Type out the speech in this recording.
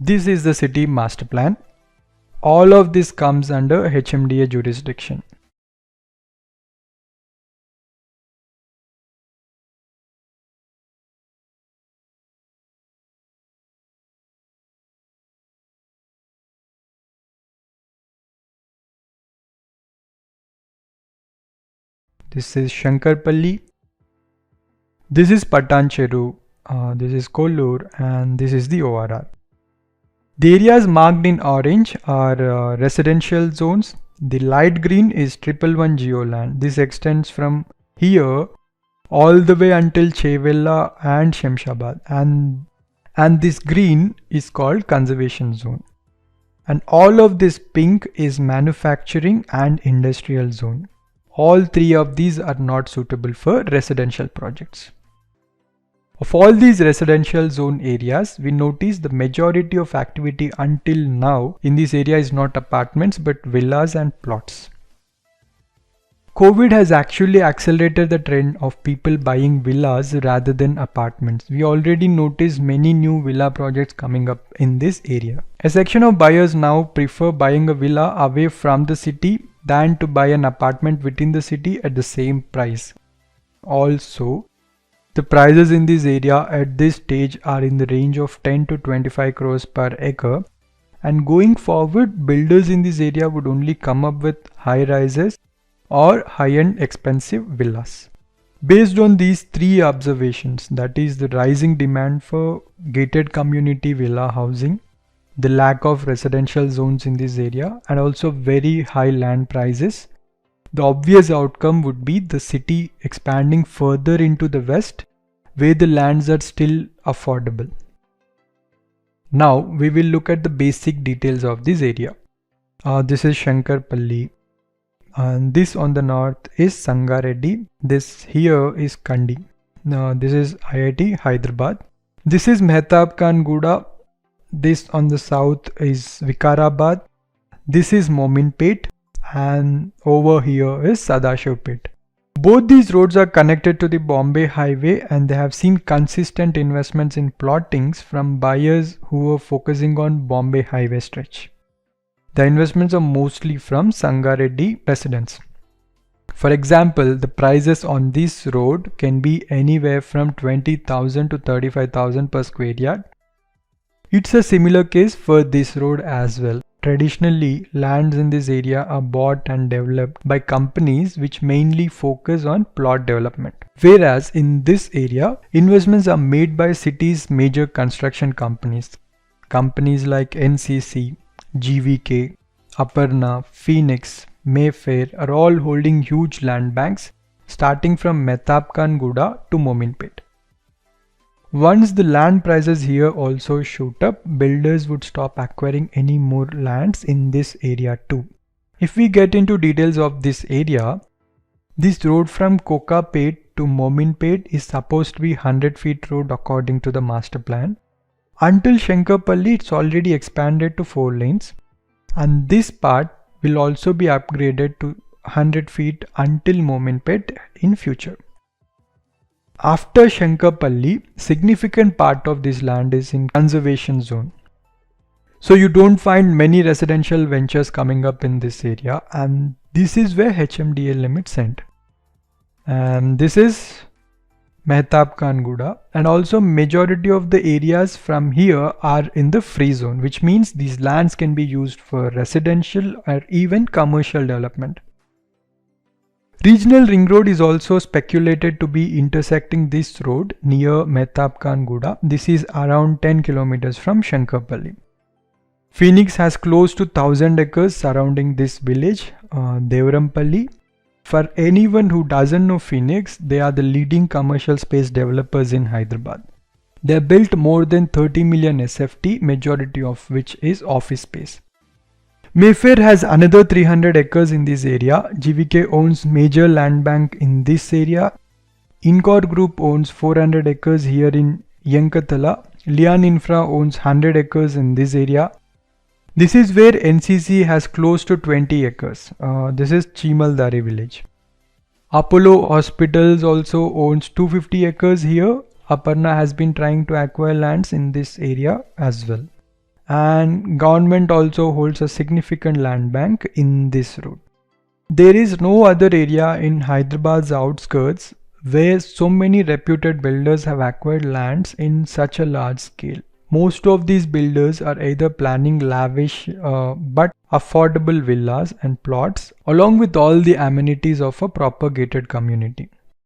This is the city master plan. All of this comes under HMDA jurisdiction. This is Shankarpalli. This is Patancheru. This is Kollur, and this is the ORR. The areas marked in orange are residential zones. The light green is 111 geoland. This extends from here all the way until Chevella and Shemshabad, and this green is called conservation zone. And all of this pink is manufacturing and industrial zone. All three of these are not suitable for residential projects. Of all these residential zone areas, we notice the majority of activity until now in this area is not apartments but villas and plots. COVID has actually accelerated the trend of people buying villas rather than apartments. We already noticed many new villa projects coming up in this area. A section of buyers now prefer buying a villa away from the city than to buy an apartment within the city at the same price. Also, the prices in this area at this stage are in the range of 10 to 25 crores per acre, and going forward, builders in this area would only come up with high rises or high-end expensive villas. Based on these three observations, that is the rising demand for gated community villa housing, the lack of residential zones in this area, and also very high land prices, the obvious outcome would be the city expanding further into the west where the lands are still affordable. Now we will look at the basic details of this area. This is Shankarpalli, and this on the north is Sangareddy. This here is Kandi. This is IIT Hyderabad. This is Mehtabkhanguda. This on the south is Vikarabad. This is Mominpet, and over here is Sadashivpet. Both these roads are connected to the Bombay Highway, and they have seen consistent investments in plottings from buyers who are focusing on Bombay Highway stretch. The investments are mostly from Sangareddy residents. For example, the prices on this road can be anywhere from 20,000 to 35,000 per square yard. It's a similar case for this road as well. Traditionally, lands in this area are bought and developed by companies which mainly focus on plot development. Whereas in this area, investments are made by city's major construction companies. Companies like NCC, GVK, Aparna, Phoenix, Mayfair are all holding huge land banks starting from Mehtabkhanguda to Mominpet. Once the land prices here also shoot up, builders would stop acquiring any more lands in this area too. If we get into details of this area, this road from Kokapet to Mominpet is supposed to be 100 feet road according to the master plan. Until Shankarpalli, it's already expanded to 4 lanes, and this part will also be upgraded to 100 feet until Mominpet in future. After Shankarpalli, significant part of this land is in conservation zone. So you don't find many residential ventures coming up in this area, and this is where HMDA limits end. And this is Mehtabkhanguda, and also majority of the areas from here are in the free zone, which means these lands can be used for residential or even commercial development. Regional ring road is also speculated to be intersecting this road near Mehtabkhanguda. This is around 10 kilometers from Shankarpalli. Phoenix has close to 1000 acres surrounding this village, Devarampalli. For anyone who doesn't know Phoenix, they are the leading commercial space developers in Hyderabad. They have built more than 30 million SFT, majority of which is office space. Mayfair has another 300 acres in this area. GVK owns major land bank in this area. Incor Group owns 400 acres here in Yankatala. Lian Infra owns 100 acres in this area. This is where NCC has close to 20 acres. This is Chimaldari village. Apollo Hospitals also owns 250 acres here. Aparna has been trying to acquire lands in this area as well. and government also holds a significant land bank in this route. There is no other area in Hyderabad's outskirts where so many reputed builders have acquired lands in such a large scale. Most of these builders are either planning lavish but affordable villas and plots along with all the amenities of a proper gated community.